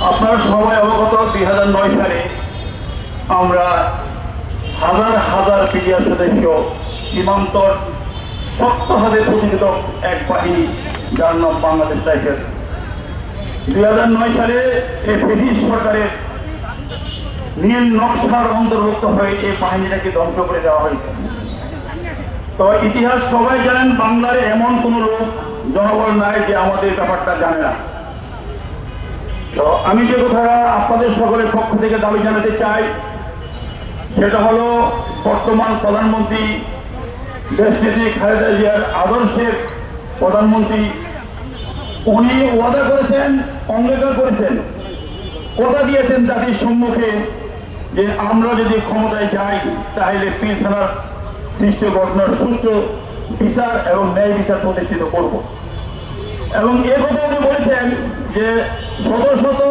আপনারা সবাই অবগত 2009 সালে আমরা হাজার হাজার পিডিআর সদস্য সীমান্ত শক্ত হাতে প্রতিরোধক এক বাহিনী যার নাম বাংলাদেশ টাইগার্স 2009 সালে এই ব্রিটিশ সরকারের নীল নকশার অন্তর্ভুক্ত হয়ে এই বাহিনীটাকে ধ্বংস করে দেওয়া হয়েছে। তো ইতিহাস সবাই জানেন, বাংলার এমন কোন লোক জনবল নাই যে আমাদের ব্যাপারটা জানে না। তো আমি যে কথাটা আপনাদের সকলের পক্ষ থেকে দাবি জানাতে চাই সেটা হলো, বর্তমান প্রধানমন্ত্রী দেশনেত্রী খালেদা জিয়ার আদর্শের প্রধানমন্ত্রী, উনি ওয়াদা করেছেন, অঙ্গীকার করেছেন, কথা দিয়েছেন জাতির সম্মুখে যে আমরা যদি ক্ষমতায় যাই তাহলে পিলখানার সৃষ্টি ঘটনার সুষ্ঠু বিচার এবং ন্যায় বিচার প্রতিষ্ঠিত করব। এবং এ কথা উনি বলেছেন যে শত শত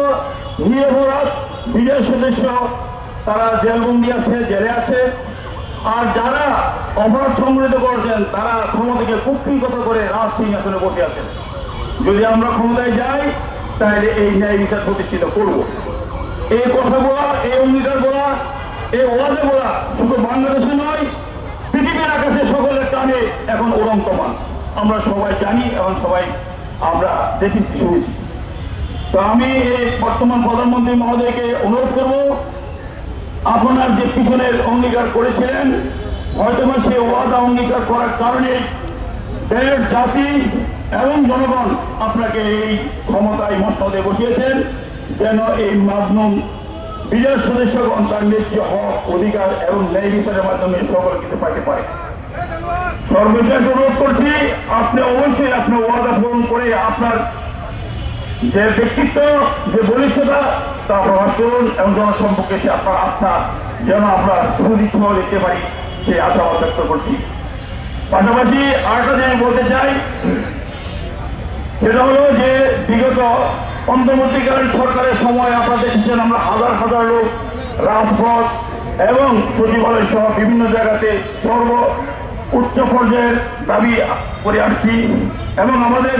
নিরপরাধ বিজয় সদস্য তারা জেলবন্দি আছে, জেলে আছে, আর যারা অপরাধ সংগঠিত করেছেন তারা ক্ষমতাকে কুক্ষিগত করে রাজ সিংহাসনে বসে আছেন। যদি আমরা ক্ষমতায় যাই তাহলে এই ন্যায় বিচার প্রতিষ্ঠিত করব। এই কথা বলা, এই অঙ্গীকার বলা, এই ওয়াদা বলা শুধু বাংলাদেশে নয়, পৃথিবীর আকাশে সকলের কানে এখন উড়ন্তমান। আমরা সবাই জানি এবং সবাই আমরা দেখেছি, শুনেছি। তো আমি এই বর্তমান প্রধানমন্ত্রী মহোদয়কে অনুরোধ করব, আপনার যে পিছনের অঙ্গীকার করেছিলেন, হয়তোবা সে ওয়াদা অঙ্গীকার করার কারণে দেশ, জাতি এবং জনগণ আপনাকে এই ক্ষমতায় মস্তদে বসিয়েছেন, যেন এই মাজলুম বিজয় সদস্যগণ তার ন্যায্য হক, অধিকার এবং ন্যায় বিচারের মাধ্যমে সকল কিছু পাইতে পারে। সর্বশেষ অনুরোধ করছি, আপনি অবশ্যই আপনার ওয়াদা পূরণ করে আপনার যে ব্যক্তিত্ব, যে বলিষ্ঠতা তা প্রকাশ করুন এবং জনসম্পর্কে সে আপনার আস্থা যেন আমরা সুদীর্ঘ দেখতে পারি, সেই আশাবাদ ব্যক্ত করছি। পাশাপাশি আরেকটা জিনিস বলতে চাই, সেটা হলো যে বিগত অন্তর্বর্তীকালীন সরকারের সময় আপনারা দেখেছেন আমরা হাজার হাজার লোক রাজপথ এবং সচিবালয় সহ বিভিন্ন জায়গাতে সর্ব উচ্চ পর্যায়ের দাবি করে আসছি এবং আমাদের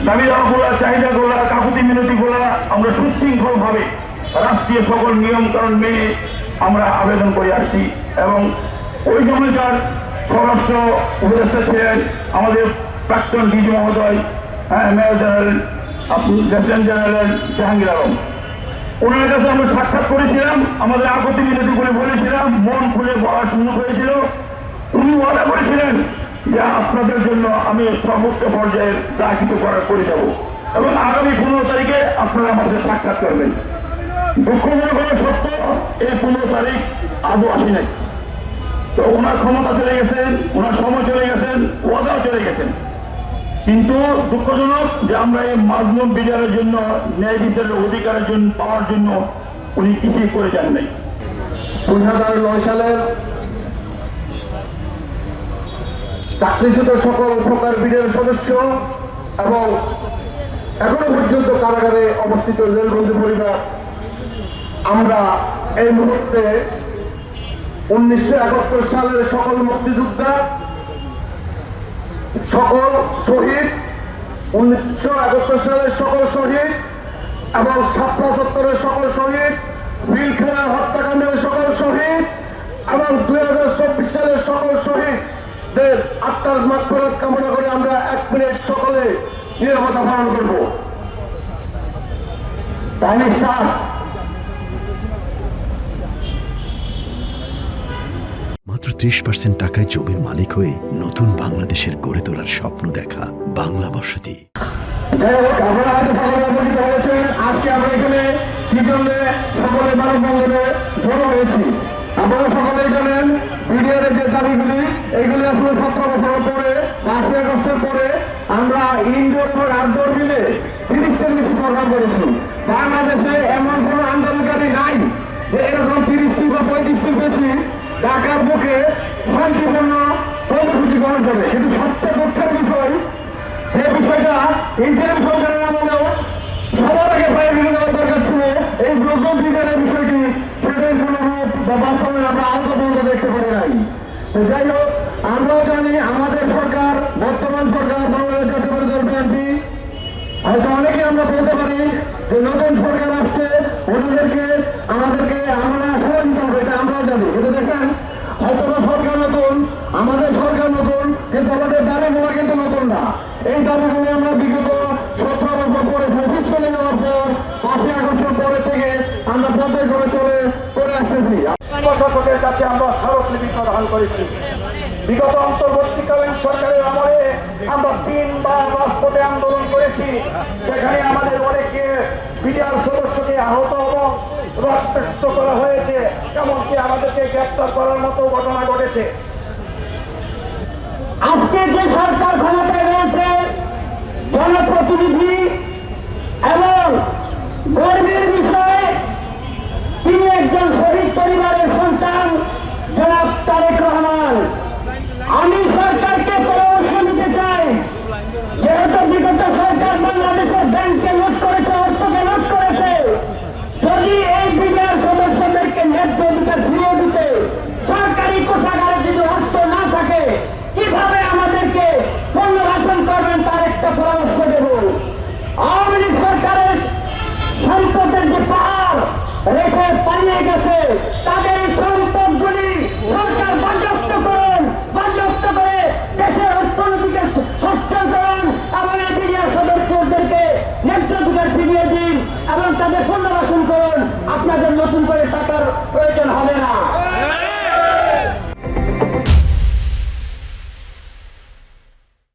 দাবি দেওয়াগুলো, চাহিদাগুলো, কাকুতি মিনতিগুলো আমরা সুশৃঙ্খলভাবে রাষ্ট্রীয় সকল নিয়ম কানুন মেনে আমরা আবেদন করে আসছি। এবং ওই সময়কার স্বরাষ্ট্র উপদেষ্টা ছিলেন আমাদের প্রাক্তন ডিজি মহোদয়, major general, lieutenant general Jahangir Alam. ওনার কাছে আমরা সাক্ষাৎ করেছিলাম, আমাদের আপত্তি মিনতিগুলি বলেছিলাম, মন খুলে বলার সুযোগ হয়েছিল। উনি ওয়াদা করেছিলেন যে আপনাদের জন্য আমি সর্বোচ্চ পর্যায়ে যা কিছু করার করে যাব এবং আগামী 15 তারিখে আপনারা আমাদের সাক্ষাৎ করবেন। দুঃখজনক হলো সত্য, এই 15 তারিখ আদৌ আসি নাই। তো ওনার ক্ষমতা চলে গেছেন, ওনার সময় চলে গেছেন, ওয়াদাও চলে গেছেন। কিন্তু দুঃখজনক যে আমরা এই মাজলুম বিচারের জন্য, ন্যায় বিচারের অধিকারের জন্য পাওয়ার জন্য উনি কিছুই করে যান নাই। 2009 সালের চাকরিচ্যুত সকল প্রকার বিডিআর সদস্য এবং এখনো পর্যন্ত কারাগারে অবস্থিত জেলবন্দি পরিবার, আমরা এই মুহূর্তে 1971 সালের সকল মুক্তিযোদ্ধা, সকল শহীদ, 1971 সালের সকল শহীদ এবং 77-এর সকল শহীদ, পিলখানার হত্যাকাণ্ডের সকল শহীদ এবং 2024 সালের সকল শহীদদের আত্মার মাগফিরাত কামনা করে আমরা 1 মিনিট সকলে নীরবতা পালন করব। তাহলে মাত্র 30% টাকায় জমির মালিক হয়ে নতুন বাংলাদেশের গড়ে তোলার স্বপ্ন দেখা বাংলা বসতি। আজকে আমরা এখানে কি জন্য সকলে মানববন্ধনে জড়ো হয়েছি, আপনারা সকলেই জানেন বিডিআরের যে দাবিগুলি, এইগুলি আসলে 17 বছর পরে 5 আগস্টের পরে আমরা ইনডোর এবং আউটডোর মিলে 30টার বেশি প্রোগ্রাম করেছি। বাংলাদেশে এমন কোনো আন্দোলনকারী নাই যে এরকম 30টি বা 35টির বেশি ঢাকার বুকে শান্তিপূর্ণ কর্মসূচি গ্রহণ করে। কিন্তু সবচেয়ে দুঃখের বিষয়, যে বিষয়টা ইন্টারিম সরকারের আমলেও সবার আগে প্রায়োরিটি দেওয়ার দরকার ছিল, এই নতুন বিজ্ঞানের বিষয়টি সেটাই কোনো রূপ বা বাস্তবে আমরা আলাদা পর্যন্ত দেখতে পারি নাই। তো যাই হোক, আমরাও জানি আমাদের সরকার, বর্তমান সরকার বাংলাদেশ জাতীয়তাবাদী দল বিএনপি, হয়তো অনেকে আমরা বলতে পারি যে নতুন সরকার আসছে ওনাদেরকে আমাদেরকে আমরা আশা দিতে হবে, এটা আমরাও জানি। কিন্তু দেখেন হয়তো সরকার নতুন, আমাদের সরকার নতুন, কিন্তু আমাদের দাবিগুলো কিন্তু নতুন না। এই দাবিগুলো আমরা বিগত 17 বছর পরে অফিস চলে যাওয়ার পর 5ই আগস্টের পরে থেকে আমরা পর্যায়ক্রমে করে আসতেছি। প্রশাসকের কাছে আমরা স্মারকলিপি প্রদান করেছি। বিগত অন্তর্বর্তীকালীন সরকারের আমলে আমরা 3বার রাজপথে আন্দোলন করেছি, যেখানে আমাদের অনেকে বিডিআর সদস্যকে আহত এবং রক্তাক্ত করা হয়েছে, এমনকি আমাদেরকে গ্রেপ্তার করার মতো ঘটনা ঘটেছে। আজকে যে সরকার ক্ষমতায় রয়েছে, জনপ্রতিনিধি এবং গর্বের বিষয়, তিনি একজন শহীদ পরিবারের সন্তান জনাব তারেক রহমান। আমি সরকারকে পরামর্শ দিতে চাই, যেহেতু বিগত সরকার বাংলাদেশের ব্যাংকে লুট করেছে, অর্থকে লুট করেছে, যদি এই বিডিআর সদস্যদেরকে ন্যায্য অধিকার ফিরিয়ে দিতে সরকারি কোষাগারে যদি অর্থ না থাকে, কিভাবে আমাদেরকে পুনর্বাসন করবেন তার একটা পরামর্শ দেব। আওয়ামী লীগ সরকারের সম্পদের যে পাহাড় রেখে পালিয়ে গেছে,